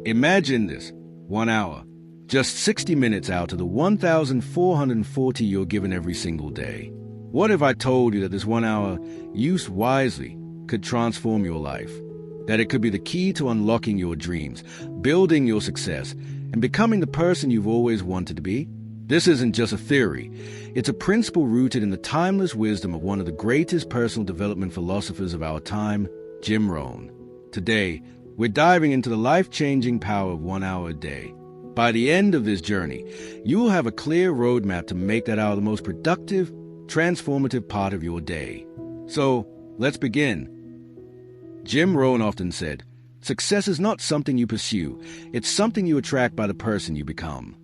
Imagine this, 1 hour, just 60 minutes out of the 1,440 you're given every single day. What if I told you that this 1 hour, used wisely, could transform your life? That it could be the key to unlocking your dreams, building your success, and becoming the person you've always wanted to be? This isn't just a theory. It's a principle rooted in the timeless wisdom of one of the greatest personal development philosophers of our time, Jim Rohn. Today, we're diving into the life-changing power of 1 hour a day. By the end of this journey, you will have a clear roadmap to make that hour the most productive, transformative part of your day. So, let's begin. Jim Rohn often said, "Success is not something you pursue, it's something you attract by the person you become."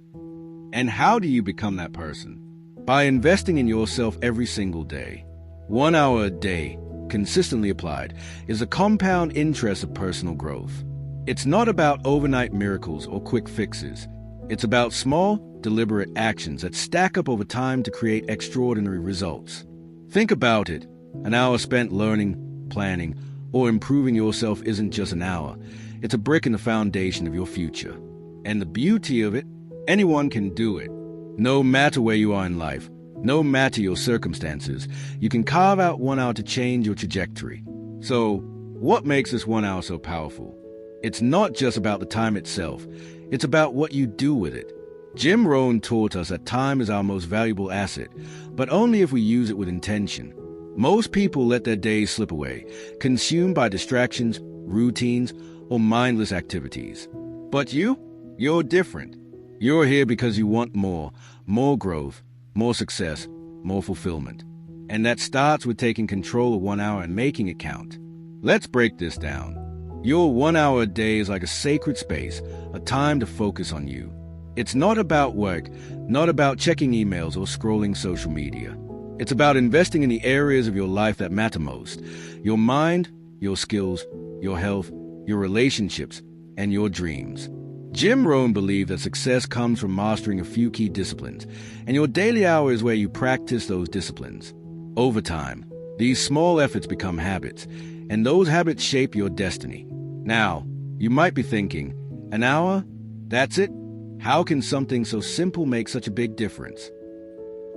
And how do you become that person? By investing in yourself every single day. 1 hour a day, consistently applied, is a compound interest of personal growth. It's not about overnight miracles or quick fixes. It's about small, deliberate actions that stack up over time to create extraordinary results. Think about it. An hour spent learning, planning, or improving yourself isn't just an hour. It's a brick in the foundation of your future. And the beauty of it, anyone can do it. No matter where you are in life, no matter your circumstances, you can carve out 1 hour to change your trajectory. So, what makes this 1 hour so powerful? It's not just about the time itself. It's about what you do with it. Jim Rohn taught us that time is our most valuable asset, but only if we use it with intention. Most people let their days slip away, consumed by distractions, routines, or mindless activities. But you're different. You're here because you want more growth, more success, more fulfillment. And that starts with taking control of 1 hour and making it count. Let's break this down. Your 1 hour a day is like a sacred space, a time to focus on you. It's not about work, not about checking emails or scrolling social media. It's about investing in the areas of your life that matter most: your mind, your skills, your health, your relationships, and your dreams. Jim Rohn believed that success comes from mastering a few key disciplines, and your daily hour is where you practice those disciplines. Over time, these small efforts become habits, and those habits shape your destiny. Now, you might be thinking, an hour? That's it? How can something so simple make such a big difference?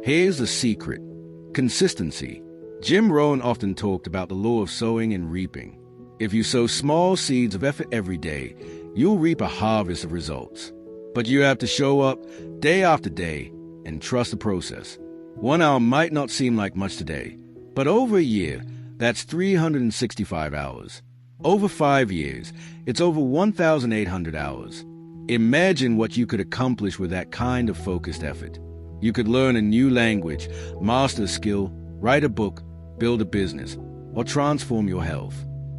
Here's the secret: consistency. Jim Rohn often talked about the law of sowing and reaping. If you sow small seeds of effort every day, you'll reap a harvest of results. But you have to show up day after day and trust the process. 1 hour might not seem like much today, but over a year, that's 365 hours. Over 5 years, it's over 1,800 hours. Imagine what you could accomplish with that kind of focused effort. You could learn a new language, master a skill, write a book, build a business, or transform your health.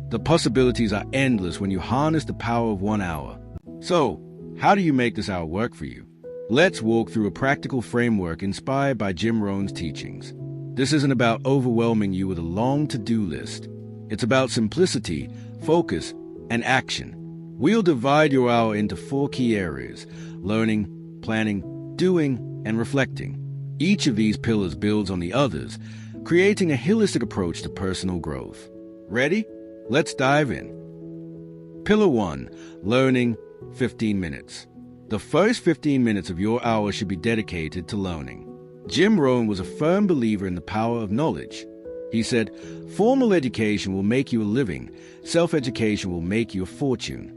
The possibilities are endless when you harness the power of 1 hour. So, how do you make this hour work for you? Let's walk through a practical framework inspired by Jim Rohn's teachings. This isn't about overwhelming you with a long to-do list. It's about simplicity, focus, and action. We'll divide your hour into 4 key areas: learning, planning, doing, and reflecting. Each of these pillars builds on the others, creating a holistic approach to personal growth. Ready? Let's dive in. Pillar 1, learning, 15 minutes. The first 15 minutes of your hour should be dedicated to learning. Jim Rohn was a firm believer in the power of knowledge. He said, "Formal education will make you a living. Self-education will make you a fortune."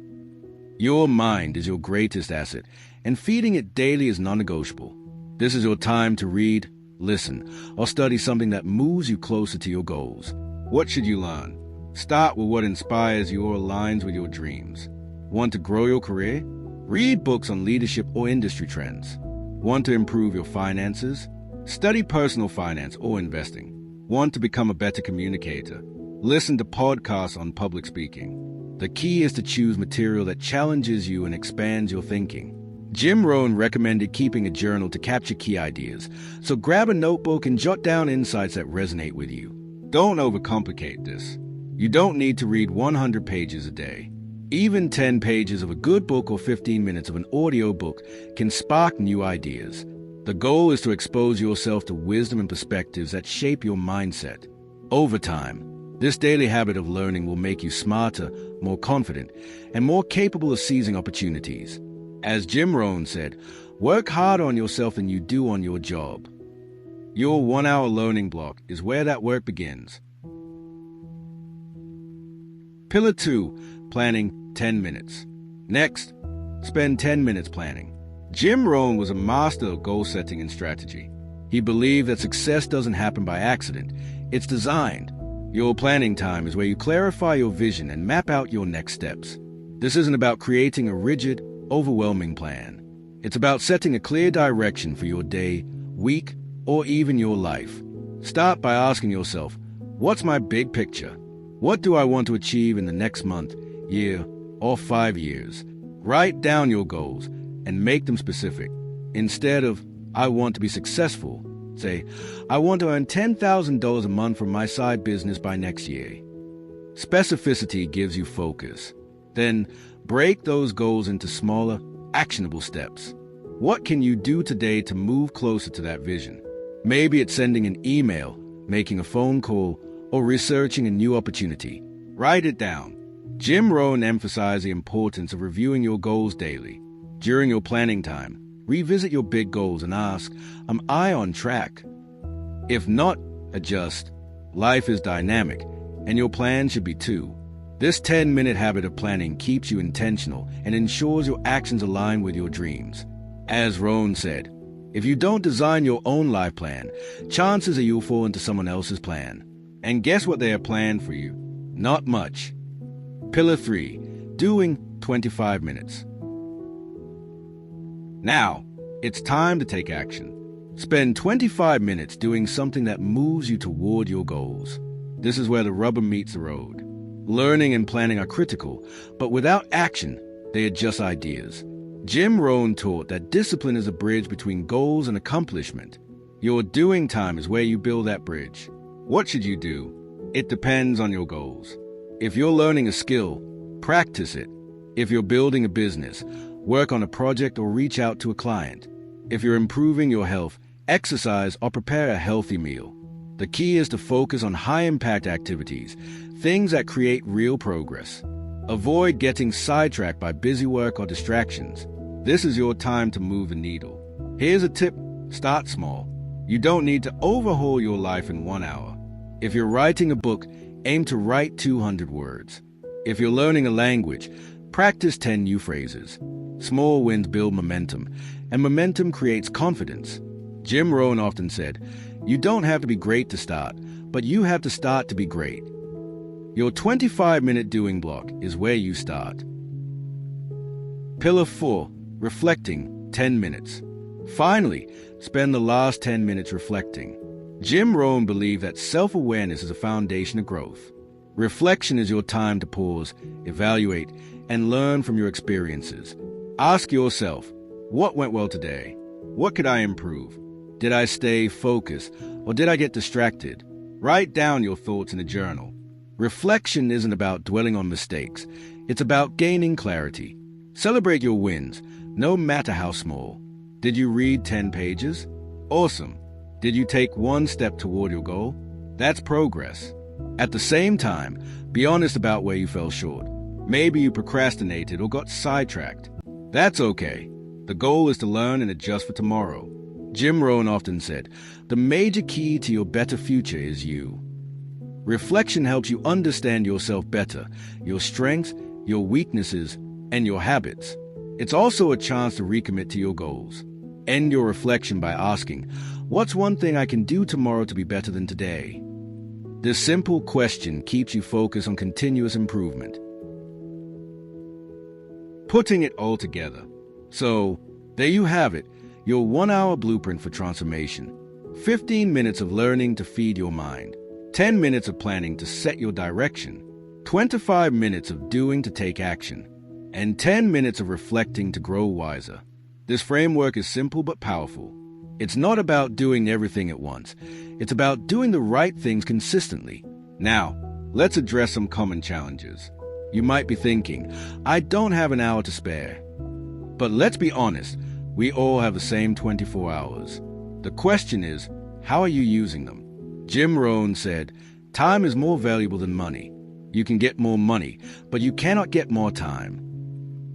Your mind is your greatest asset, and feeding it daily is non-negotiable. This is your time to read, listen, or study something that moves you closer to your goals. What should you learn? Start with what inspires you or aligns with your dreams. Want to grow your career? Read books on leadership or industry trends. Want to improve your finances? Study personal finance or investing. Want to become a better communicator? Listen to podcasts on public speaking. The key is to choose material that challenges you and expands your thinking. Jim Rohn recommended keeping a journal to capture key ideas, so grab a notebook and jot down insights that resonate with you. Don't overcomplicate this. You don't need to read 100 pages a day. Even 10 pages of a good book or 15 minutes of an audio book can spark new ideas. The goal is to expose yourself to wisdom and perspectives that shape your mindset. Over time, This daily habit of learning will make you smarter, more confident, and more capable of seizing opportunities. As Jim Rohn said, work harder on yourself than you do on your job. Your 1 hour learning block is where that work begins. Pillar 2, planning 10 minutes. Next, spend 10 minutes planning. Jim Rohn was a master of goal setting and strategy. He believed that success doesn't happen by accident, it's designed. Your planning time is where you clarify your vision and map out your next steps. This isn't about creating a rigid, overwhelming plan. It's about setting a clear direction for your day, week, or even your life. Start by asking yourself, what's my big picture? What do I want to achieve in the next month, year, or 5 years? Write down your goals and make them specific. Instead of, I want to be successful, say, I want to earn $10,000 a month from my side business by next year. Specificity gives you focus. Then break those goals into smaller, actionable steps. What can you do today to move closer to that vision? Maybe it's sending an email, making a phone call, or researching a new opportunity. Write it down. Jim Rohn emphasized the importance of reviewing your goals daily. During your planning time, revisit your big goals and ask, am I on track? If not, adjust. Life is dynamic, and your plan should be too. This 10-minute habit of planning keeps you intentional and ensures your actions align with your dreams. As Rohn said, if you don't design your own life plan, chances are you'll fall into someone else's plan. And guess what they have planned for you? Not much. Pillar 3, doing 25 minutes. Now, it's time to take action. Spend 25 minutes doing something that moves you toward your goals. This is where the rubber meets the road. Learning and planning are critical, but without action, they are just ideas. Jim Rohn taught that discipline is a bridge between goals and accomplishment. Your doing time is where you build that bridge. What should you do? It depends on your goals. If you're learning a skill, practice it. If you're building a business, work on a project or reach out to a client. If you're improving your health, exercise or prepare a healthy meal. The key is to focus on high-impact activities, things that create real progress. Avoid getting sidetracked by busy work or distractions. This is your time to move the needle. Here's a tip: start small. You don't need to overhaul your life in 1 hour. If you're writing a book, aim to write 200 words. If you're learning a language, practice 10 new phrases. Small wins build momentum, and momentum creates confidence. Jim Rohn often said, you don't have to be great to start, but you have to start to be great. Your 25-minute doing block is where you start. Pillar 4, reflecting 10 minutes. Finally, spend the last 10 minutes reflecting. Jim Rohn believed that self-awareness is a foundation of growth. Reflection is your time to pause, evaluate, and learn from your experiences. Ask yourself, what went well today? What could I improve? Did I stay focused, or did I get distracted? Write down your thoughts in a journal. Reflection isn't about dwelling on mistakes. It's about gaining clarity. Celebrate your wins, no matter how small. Did you read 10 pages? Awesome. Did you take one step toward your goal? That's progress. At the same time, be honest about where you fell short. Maybe you procrastinated or got sidetracked. That's okay. The goal is to learn and adjust for tomorrow. Jim Rohn often said, the major key to your better future is you. Reflection helps you understand yourself better, your strengths, your weaknesses, and your habits. It's also a chance to recommit to your goals. End your reflection by asking, what's one thing I can do tomorrow to be better than today? This simple question keeps you focused on continuous improvement. Putting it all together. So, there you have it, your 1-hour blueprint for transformation. 15 minutes of learning to feed your mind. 10 minutes of planning to set your direction. 25 minutes of doing to take action. And 10 minutes of reflecting to grow wiser. This framework is simple but powerful. It's not about doing everything at once. It's about doing the right things consistently. Now, let's address some common challenges. You might be thinking, I don't have an hour to spare. But let's be honest, we all have the same 24 hours. The question is, how are you using them? Jim Rohn said, Time is more valuable than money. You can get more money, but you cannot get more time.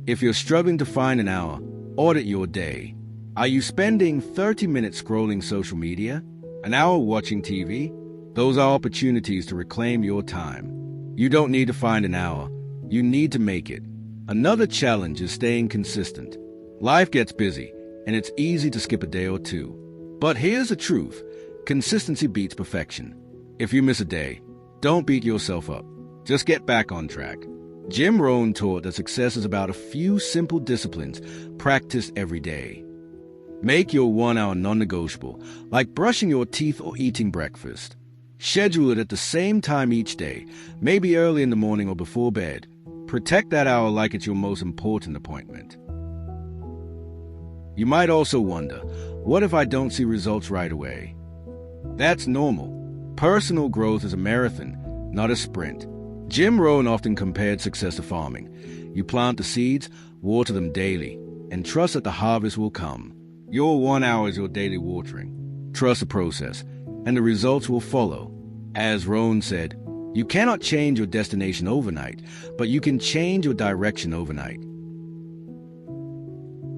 If you're struggling to find an hour, audit your day. Are you spending 30 minutes scrolling social media? An hour watching TV? Those are opportunities to reclaim your time. You don't need to find an hour. You need to make it. Another challenge is staying consistent. Life gets busy, and it's easy to skip a day or two. But here's the truth. Consistency beats perfection. If you miss a day, don't beat yourself up. Just get back on track. Jim Rohn taught that success is about a few simple disciplines practiced every day. Make your 1 hour non-negotiable, like brushing your teeth or eating breakfast. Schedule it at the same time each day, maybe early in the morning or before bed. Protect that hour like it's your most important appointment. You might also wonder, what if I don't see results right away? That's normal. Personal growth is a marathon, not a sprint. Jim Rohn often compared success to farming. You plant the seeds, water them daily, and trust that the harvest will come. Your 1 hour is your daily watering. Trust the process, and the results will follow. As Rohn said, you cannot change your destination overnight, but you can change your direction overnight.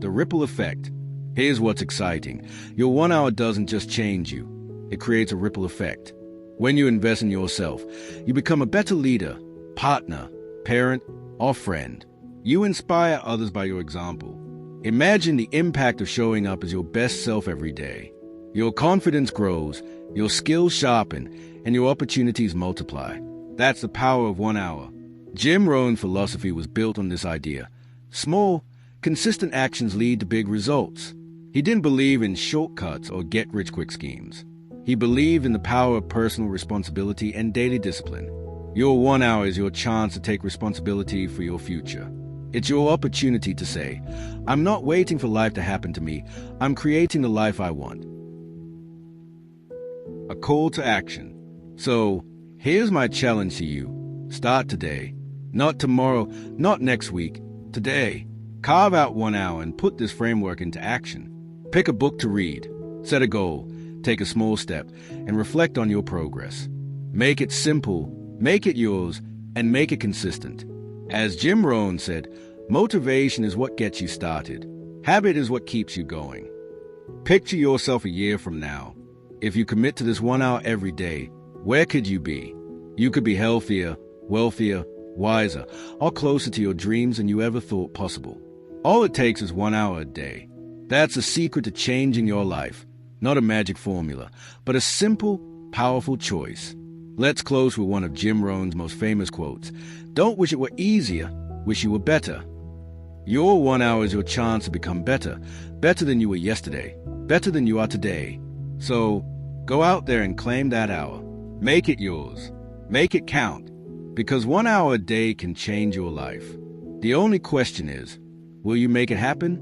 The ripple effect. Here's what's exciting. Your 1 hour doesn't just change you. It creates a ripple effect. When you invest in yourself, you become a better leader, partner, parent, or friend. You inspire others by your example. Imagine the impact of showing up as your best self every day. Your confidence grows, your skills sharpen, and your opportunities multiply. That's the power of 1 hour. Jim Rohn's philosophy was built on this idea. Small, consistent actions lead to big results. He didn't believe in shortcuts or get-rich-quick schemes. He believed in the power of personal responsibility and daily discipline. Your 1 hour is your chance to take responsibility for your future. It's your opportunity to say, I'm not waiting for life to happen to me. I'm creating the life I want. A call to action. So, here's my challenge to you. Start today. Not tomorrow, not next week. Today. Carve out 1 hour and put this framework into action. Pick a book to read. Set a goal. Take a small step and reflect on your progress. Make it simple, make it yours, and make it consistent. As Jim Rohn said, motivation is what gets you started. Habit is what keeps you going. Picture yourself a year from now. If you commit to this 1 hour every day, where could you be? You could be healthier, wealthier, wiser, or closer to your dreams than you ever thought possible. All it takes is 1 hour a day. That's the secret to changing your life. Not a magic formula, but a simple, powerful choice. Let's close with one of Jim Rohn's most famous quotes. Don't wish it were easier, wish you were better. Your 1 hour is your chance to become better, better than you were yesterday, better than you are today. So, go out there and claim that hour. Make it yours. Make it count. Because 1 hour a day can change your life. The only question is, will you make it happen?